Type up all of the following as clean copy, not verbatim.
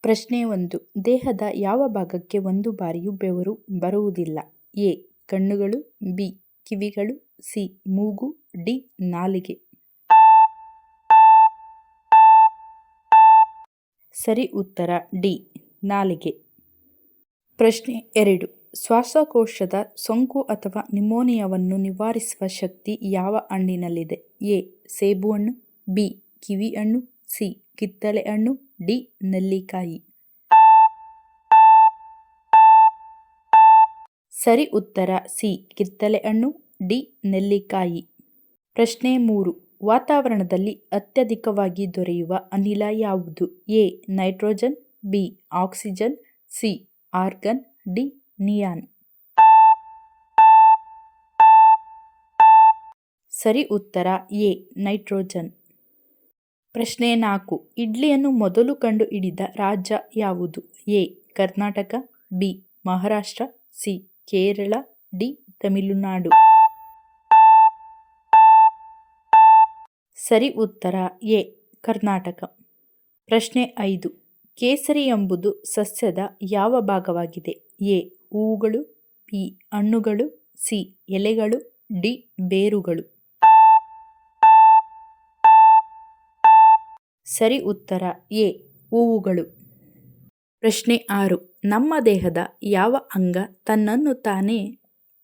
ಪ್ರಶ್ನೆ 1. ದೇಹದ ಯಾವ ಭಾಗಕ್ಕೆ ಒಂದು ಬಾರಿಯೂ ಬೆವರು ಬರುವುದಿಲ್ಲ? ಎ. ಕಣ್ಣುಗಳು, ಬಿ. ಕಿವಿಗಳು, ಸಿ. ಮೂಗು, ಡಿ. ನಾಲಿಗೆ. ಸರಿ ಉತ್ತರ ಡಿ. ನಾಲಿಗೆ. ಪ್ರಶ್ನೆ 2. ಶ್ವಾಸಕೋಶದ ಸೋಂಕು ಅಥವಾ ನ್ಯುಮೋನಿಯಾವನ್ನು ನಿವಾರಿಸುವ ಶಕ್ತಿ ಯಾವ ಹಣ್ಣಿನಲ್ಲಿದೆ? ಎ. ಸೇಬು ಹಣ್ಣು, ಬಿ. ಕಿವಿ ಹಣ್ಣು, ಸಿ. ಕಿತ್ತಳೆ ಹಣ್ಣು, ಡಿ. ನೆಲ್ಲಿಕಾಯಿ. ಸರಿ ಉತ್ತರ ಸಿ. ಕಿತ್ತಳೆ ಹಣ್ಣು, ಡಿ. ನೆಲ್ಲಿಕಾಯಿ. ಪ್ರಶ್ನೆ 3. ವಾತಾವರಣದಲ್ಲಿ ಅತ್ಯಧಿಕವಾಗಿ ದೊರೆಯುವ ಅನಿಲ ಯಾವುದು? A. Nitrogen, B. Oxygen, C. Argon, D. Neon. ಸರಿ ಉತ್ತರ ಎ. ನೈಟ್ರೋಜನ್. ಪ್ರಶ್ನೆ 4. ಇಡ್ಲಿಯನ್ನು ಮೊದಲು ಕಂಡು ಹಿಡಿದ ರಾಜ್ಯ ಯಾವುದು? A. Karnataka, B. Maharashtra, C. Kerala, D. Tamil Nadu. ಸರಿ ಉತ್ತರ ಎ. ಕರ್ನಾಟಕ. ಪ್ರಶ್ನೆ 5. ಕೇಸರಿ ಎಂಬುದು ಸಸ್ಯದ ಯಾವ ಭಾಗವಾಗಿದೆ? ಎ. ಹೂವುಗಳು, ಬಿ. ಹಣ್ಣುಗಳು, ಸಿ. ಎಲೆಗಳು, ಡಿ. ಬೇರುಗಳು. ಸರಿ ಉತ್ತರ ಎ. ಹೂವುಗಳು. ಪ್ರಶ್ನೆ 6. ನಮ್ಮ ದೇಹದ ಯಾವ ಅಂಗ ತನ್ನನ್ನು ತಾನೇ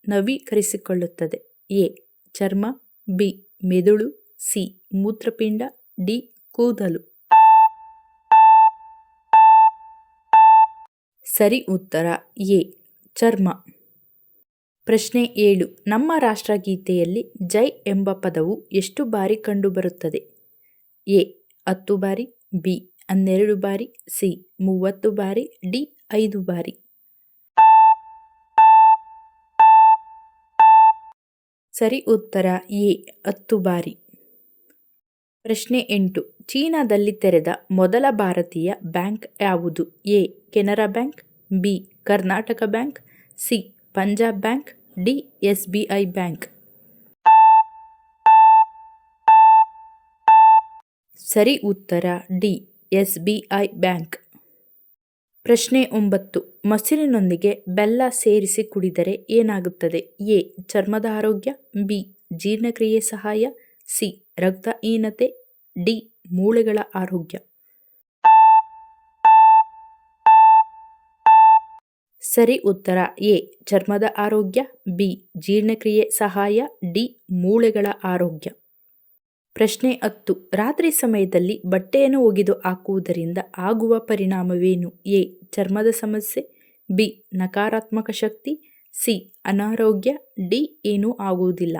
ನವೀಕರಿಸಿಕೊಳ್ಳುತ್ತದೆ? ಎ. ಚರ್ಮ, ಬಿ. ಮೆದುಳು, ಸಿ. ಮೂತ್ರಪಿಂಡ, ಡಿ. ಕೂದಲು. ಸರಿ ಉತ್ತರ ಎ. ಚರ್ಮ. ಪ್ರಶ್ನೆ 7. ನಮ್ಮ ರಾಷ್ಟ್ರಗೀತೆಯಲ್ಲಿ ಜೈ ಎಂಬ ಪದವು ಎಷ್ಟು ಬಾರಿ ಕಂಡುಬರುತ್ತದೆ? ಎ. 10 ಬಾರಿ, ಬಿ. 12 ಬಾರಿ, ಸಿ. 30 ಬಾರಿ, ಡಿ. 5 ಬಾರಿ. ಸರಿ ಉತ್ತರ ಎ. 10 ಬಾರಿ. ಪ್ರಶ್ನೆ 8. ಚೀನಾದಲ್ಲಿ ತೆರೆದ ಮೊದಲ ಭಾರತೀಯ ಬ್ಯಾಂಕ್ ಯಾವುದು? A. Canara bank, B. Karnataka bank, C. Punjab bank, D. SBI bank. ಸರಿ ಉತ್ತರ ಡಿ. SBI bank. ಪ್ರಶ್ನೆ 9. ಮೊಸರಿನೊಂದಿಗೆ ಬೆಲ್ಲ ಸೇರಿಸಿ ಕುಡಿದರೆ ಏನಾಗುತ್ತದೆ? ಎ. ಚರ್ಮದ ಆರೋಗ್ಯ, ಬಿ. ಜೀರ್ಣಕ್ರಿಯೆ ಸಹಾಯ, ಸಿ. ರಕ್ತಹೀನತೆ, ಡಿ. ಮೂಳೆಗಳ ಆರೋಗ್ಯ. ಸರಿ ಉತ್ತರ ಎ. ಚರ್ಮದ ಆರೋಗ್ಯ, ಬಿ. ಜೀರ್ಣಕ್ರಿಯೆ ಸಹಾಯ, ಡಿ. ಮೂಳೆಗಳ ಆರೋಗ್ಯ. ಪ್ರಶ್ನೆ 10. ರಾತ್ರಿ ಸಮಯದಲ್ಲಿ ಬಟ್ಟೆಯನ್ನು ಒಗೆದು ಹಾಕುವುದರಿಂದ ಆಗುವ ಪರಿಣಾಮವೇನು? ಎ. ಚರ್ಮದ ಸಮಸ್ಯೆ, ಬಿ. ನಕಾರಾತ್ಮಕ ಶಕ್ತಿ, ಸಿ. ಅನಾರೋಗ್ಯ, ಡಿ. ಏನೂ ಆಗುವುದಿಲ್ಲ.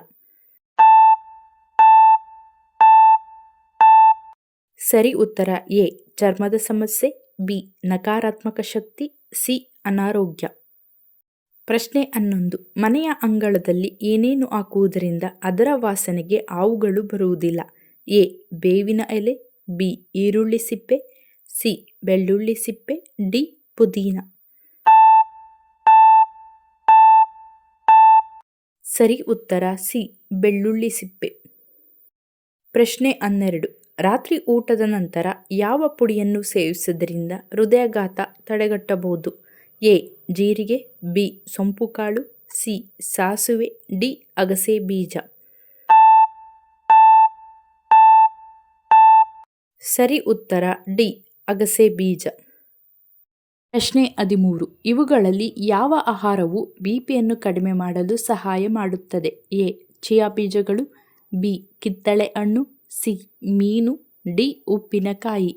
ಸರಿ ಉತ್ತರ ಎ. ಚರ್ಮದ ಸಮಸ್ಯೆ, ಬಿ. ನಕಾರಾತ್ಮಕ ಶಕ್ತಿ, ಸಿ. ಅನಾರೋಗ್ಯ. ಪ್ರಶ್ನೆ 11. ಮನೆಯ ಅಂಗಳದಲ್ಲಿ ಏನೇನು ಹಾಕುವುದರಿಂದ ಅದರ ವಾಸನೆಗೆ ಹಾವುಗಳು ಬರುವುದಿಲ್ಲ? ಎ. ಬೇವಿನ ಎಲೆ, ಬಿ. ಈರುಳ್ಳಿ ಸಿಪ್ಪೆ, ಸಿ. ಬೆಳ್ಳುಳ್ಳಿ ಸಿಪ್ಪೆ, ಡಿ. ಪುದೀನ. ಸರಿ ಉತ್ತರ ಸಿ. ಬೆಳ್ಳುಳ್ಳಿ ಸಿಪ್ಪೆ. ಪ್ರಶ್ನೆ 12. ರಾತ್ರಿ ಊಟದ ನಂತರ ಯಾವ ಪುಡಿಯನ್ನು ಸೇವಿಸುವುದರಿಂದ ಹೃದಯಾಘಾತ ತಡೆಗಟ್ಟಬಹುದು? ಎ. ಜೀರಿಗೆ, ಬಿ. ಸೋಂಪು ಕಾಳು, ಸಿ. ಸಾಸುವೆ, ಡಿ. ಅಗಸೆ ಬೀಜ. ಸರಿ ಉತ್ತರ ಡಿ. ಅಗಸೆ ಬೀಜ. ಪ್ರಶ್ನೆ 13. ಇವುಗಳಲ್ಲಿ ಯಾವ ಆಹಾರವು ಬಿಪಿಯನ್ನು ಕಡಿಮೆ ಮಾಡಲು ಸಹಾಯ ಮಾಡುತ್ತದೆ? ಎ. ಚಿಯಾ ಬೀಜಗಳು, ಬಿ. ಕಿತ್ತಳೆ ಹಣ್ಣು, ಸಿ. ಮೀನು, ಡಿ. ಉಪ್ಪಿನಕಾಯಿ.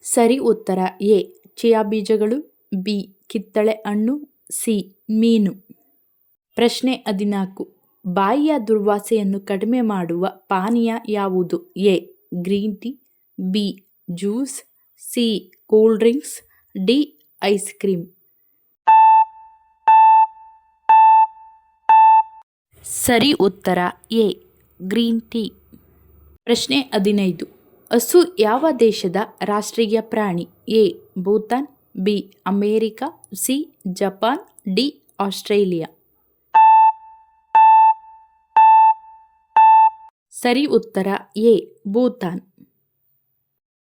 ಸರಿ ಉತ್ತರ ಎ. ಚಿಯಾ ಬೀಜಗಳು, ಬಿ. ಕಿತ್ತಳೆ ಹಣ್ಣು, ಸಿ. ಮೀನು. ಪ್ರಶ್ನೆ 14. ಬಾಯಿಯ ದುರ್ವಾಸನೆಯನ್ನು ಕಡಿಮೆ ಮಾಡುವ ಪಾನೀಯ ಯಾವುದು? A. Green tea, B. Juice, C. Cool drinks, D. Ice cream. ಸರಿ ಉತ್ತರ ಎ. Green tea. ಪ್ರಶ್ನೆ 15. ಹಸು ಯಾವ ದೇಶದ ರಾಷ್ಟ್ರೀಯ ಪ್ರಾಣಿ? A. Bhutan, B. America, C. Japan, D. Australia. ಸರಿ ಉತ್ತರ ಎ. ಭೂತಾನ್.